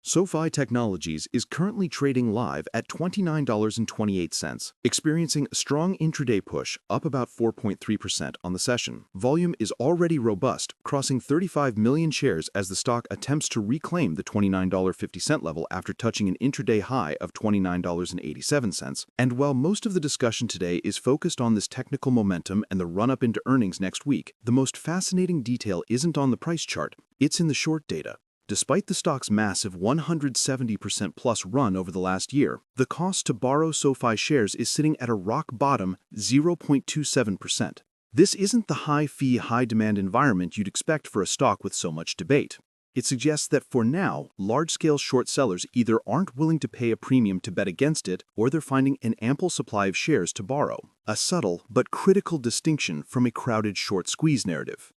SoFi Technologies is currently trading live at $29.28, experiencing a strong intraday push, up about 4.3% on the session. Volume is already robust, crossing 35 million shares as the stock attempts to reclaim the $29.50 level after touching an intraday high of $29.87. And while most of the discussion today is focused on this technical momentum and the run-up into earnings next week, the most fascinating detail isn't on the price chart, it's in the short data. Despite the stock's massive 170% plus run over the last year, the cost to borrow SoFi shares is sitting at a rock-bottom 0.27%. This isn't the high-fee, high-demand environment you'd expect for a stock with so much debate. It suggests that for now, large-scale short sellers either aren't willing to pay a premium to bet against it, or they're finding an ample supply of shares to borrow. A subtle but critical distinction from a crowded short squeeze narrative.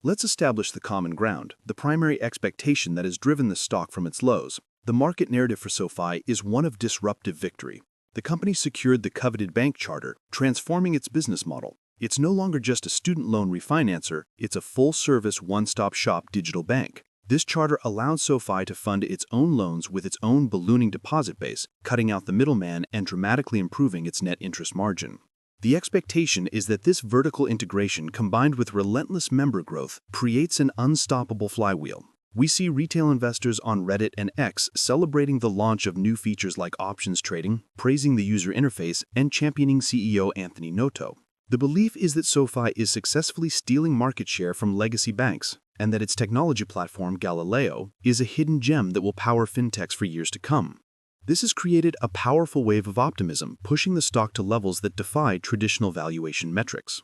Let's establish the common ground, the primary expectation that has driven the stock from its lows. The market narrative for SoFi is one of disruptive victory. The company secured the coveted bank charter, transforming its business model. It's no longer just a student loan refinancer, it's a full-service, one-stop shop digital bank. This charter allows SoFi to fund its own loans with its own ballooning deposit base, cutting out the middleman and dramatically improving its net interest margin. The expectation is that this vertical integration, combined with relentless member growth, creates an unstoppable flywheel. We see retail investors on Reddit and X celebrating the launch of new features like options trading, praising the user interface, and championing CEO Anthony Noto. The belief is that SoFi is successfully stealing market share from legacy banks, and that its technology platform, Galileo, is a hidden gem that will power fintechs for years to come. This has created a powerful wave of optimism, pushing the stock to levels that defy traditional valuation metrics.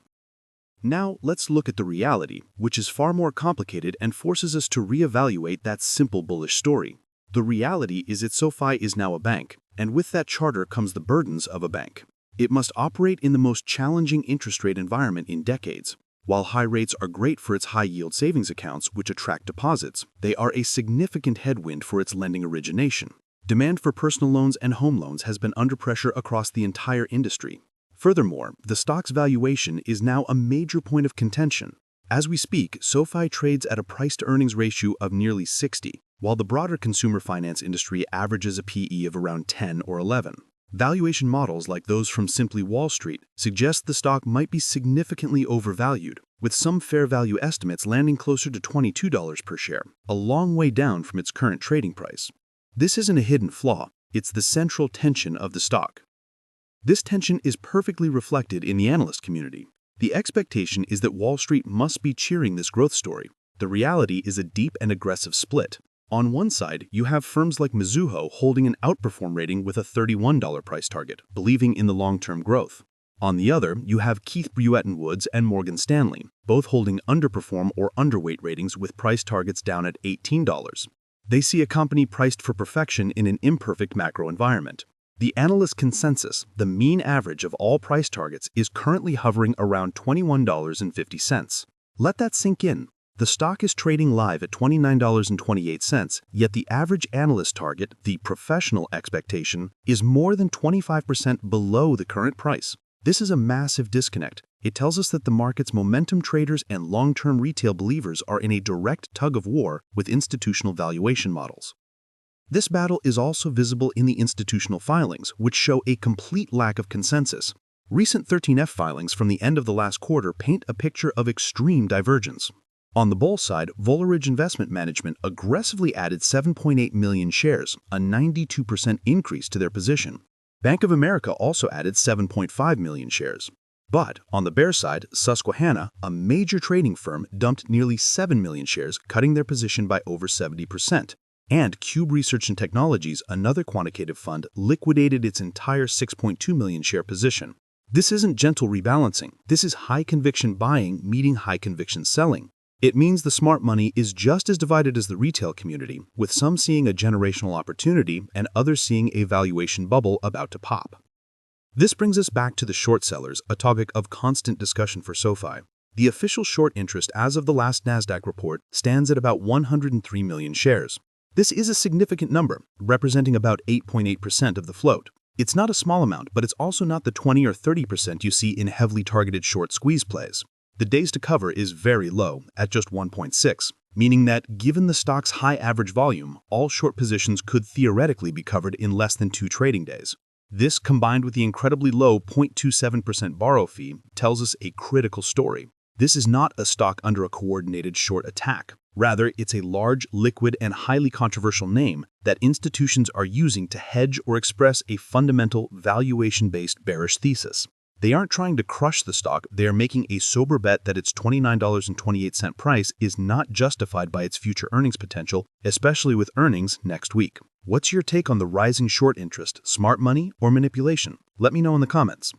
Now, let's look at the reality, which is far more complicated and forces us to reevaluate that simple bullish story. The reality is that SoFi is now a bank, and with that charter comes the burdens of a bank. It must operate in the most challenging interest rate environment in decades. While high rates are great for its high-yield savings accounts, which attract deposits, they are a significant headwind for its lending origination. Demand for personal loans and home loans has been under pressure across the entire industry. Furthermore, the stock's valuation is now a major point of contention. As we speak, SoFi trades at a price-to-earnings ratio of nearly 60, while the broader consumer finance industry averages a PE of around 10 or 11. Valuation models like those from Simply Wall Street suggest the stock might be significantly overvalued, with some fair value estimates landing closer to $22 per share, a long way down from its current trading price. This isn't a hidden flaw, it's the central tension of the stock. This tension is perfectly reflected in the analyst community. The expectation is that Wall Street must be cheering this growth story. The reality is a deep and aggressive split. On one side, you have firms like Mizuho holding an outperform rating with a $31 price target, believing in the long-term growth. On the other, you have Keith Brewett & Woods and Morgan Stanley, both holding underperform or underweight ratings with price targets down at $18. They see a company priced for perfection in an imperfect macro environment. The analyst consensus, the mean average of all price targets, is currently hovering around $21.50. Let that sink in. The stock is trading live at $29.28, yet the average analyst target, the professional expectation, is more than 25% below the current price. This is a massive disconnect. It tells us that the market's momentum traders and long-term retail believers are in a direct tug-of-war with institutional valuation models. This battle is also visible in the institutional filings, which show a complete lack of consensus. Recent 13F filings from the end of the last quarter paint a picture of extreme divergence. On the bull side, Voleridge Investment Management aggressively added 7.8 million shares, a 92% increase to their position. Bank of America also added 7.5 million shares. But on the bear side, Susquehanna, a major trading firm, dumped nearly 7 million shares, cutting their position by over 70%. And Cube Research and Technologies, another quantitative fund, liquidated its entire 6.2 million share position. This isn't gentle rebalancing. This is high-conviction buying meeting high-conviction selling. It means the smart money is just as divided as the retail community, with some seeing a generational opportunity and others seeing a valuation bubble about to pop. This brings us back to the short sellers, a topic of constant discussion for SoFi. The official short interest as of the last Nasdaq report stands at about 103 million shares. This is a significant number, representing about 8.8% of the float. It's not a small amount, but it's also not the 20 or 30% you see in heavily targeted short squeeze plays. The days to cover is very low, at just 1.6, meaning that given the stock's high average volume, all short positions could theoretically be covered in less than 2 trading days. This, combined with the incredibly low 0.27% borrow fee, tells us a critical story. This is not a stock under a coordinated short attack. Rather, it's a large, liquid, and highly controversial name that institutions are using to hedge or express a fundamental valuation-based bearish thesis. They aren't trying to crush the stock, they are making a sober bet that its $29.28 price is not justified by its future earnings potential, especially with earnings next week. What's your take on the rising short interest, smart money, or manipulation? Let me know in the comments.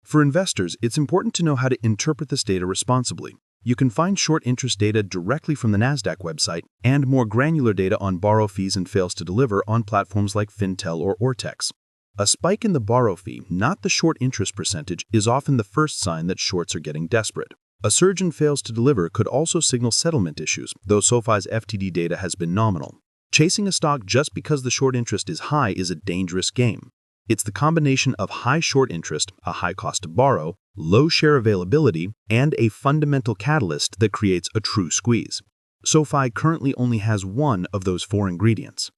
For investors, it's important to know how to interpret this data responsibly. You can find short interest data directly from the NASDAQ website and more granular data on borrow fees and fails to deliver on platforms like Fintel or Ortex. A spike in the borrow fee, not the short interest percentage, is often the first sign that shorts are getting desperate. A surge in fails to deliver could also signal settlement issues, though SoFi's FTD data has been nominal. Chasing a stock just because the short interest is high is a dangerous game. It's the combination of high short interest, a high cost to borrow, low share availability, and a fundamental catalyst that creates a true squeeze. SoFi currently only has one of those 4 ingredients.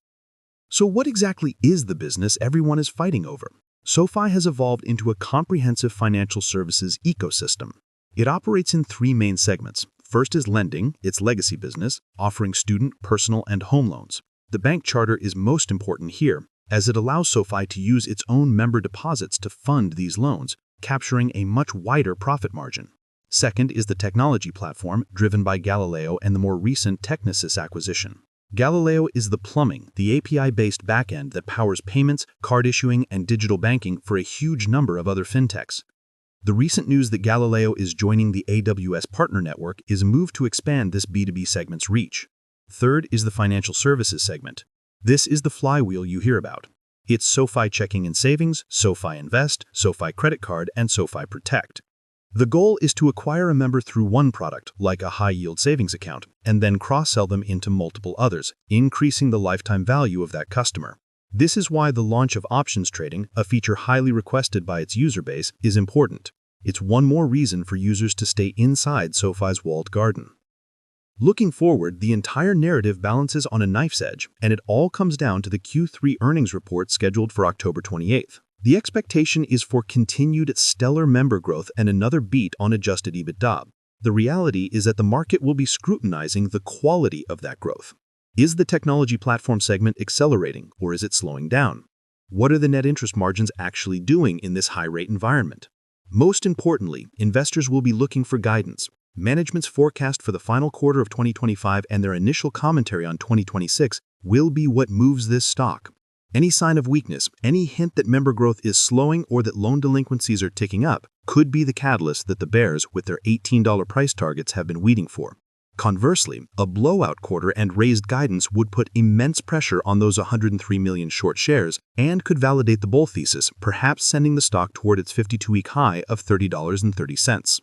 So what exactly is the business everyone is fighting over? SoFi has evolved into a comprehensive financial services ecosystem. It operates in 3 main segments. First is lending, its legacy business, offering student, personal, and home loans. The bank charter is most important here, as it allows SoFi to use its own member deposits to fund these loans, capturing a much wider profit margin. Second is the technology platform, driven by Galileo and the more recent Technisys acquisition. Galileo is the plumbing, the API-based backend that powers payments, card issuing, and digital banking for a huge number of other fintechs. The recent news that Galileo is joining the AWS Partner Network is a move to expand this B2B segment's reach. Third is the financial services segment. This is the flywheel you hear about. It's SoFi Checking and Savings, SoFi Invest, SoFi Credit Card, and SoFi Protect. The goal is to acquire a member through one product, like a high-yield savings account, and then cross-sell them into multiple others, increasing the lifetime value of that customer. This is why the launch of options trading, a feature highly requested by its user base, is important. It's one more reason for users to stay inside SoFi's walled garden. Looking forward, the entire narrative balances on a knife's edge, and it all comes down to the Q3 earnings report scheduled for October 28th. The expectation is for continued stellar member growth and another beat on adjusted EBITDA. The reality is that the market will be scrutinizing the quality of that growth. Is the technology platform segment accelerating, or is it slowing down? What are the net interest margins actually doing in this high-rate environment? Most importantly, investors will be looking for guidance. Management's forecast for the final quarter of 2025 and their initial commentary on 2026 will be what moves this stock. Any sign of weakness, any hint that member growth is slowing or that loan delinquencies are ticking up, could be the catalyst that the bears with their $18 price targets have been waiting for. Conversely, a blowout quarter and raised guidance would put immense pressure on those 103 million short shares and could validate the bull thesis, perhaps sending the stock toward its 52-week high of $30.30.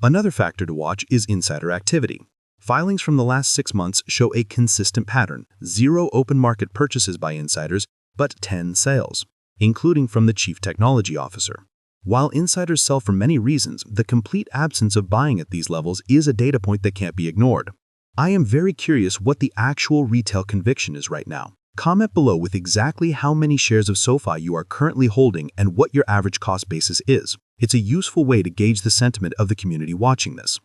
Another factor to watch is insider activity. Filings from the last 6 months show a consistent pattern: 0 open market purchases by insiders, but 10 sales, including from the chief technology officer. While insiders sell for many reasons, the complete absence of buying at these levels is a data point that can't be ignored. I am very curious what the actual retail conviction is right now. Comment below with exactly how many shares of SoFi you are currently holding and what your average cost basis is. It's a useful way to gauge the sentiment of the community watching this.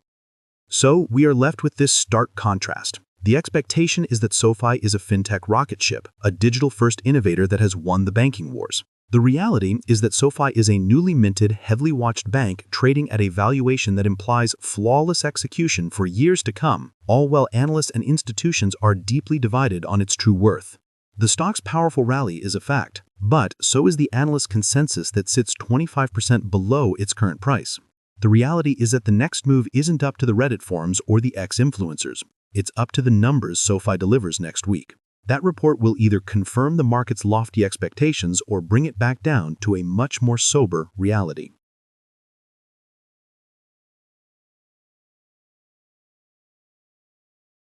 So, we are left with this stark contrast. The expectation is that SoFi is a fintech rocket ship, a digital-first innovator that has won the banking wars. The reality is that SoFi is a newly minted, heavily watched bank trading at a valuation that implies flawless execution for years to come, all while analysts and institutions are deeply divided on its true worth. The stock's powerful rally is a fact, but so is the analyst consensus that sits 25% below its current price. The reality is that the next move isn't up to the Reddit forums or the X-influencers. It's up to the numbers SoFi delivers next week. That report will either confirm the market's lofty expectations or bring it back down to a much more sober reality.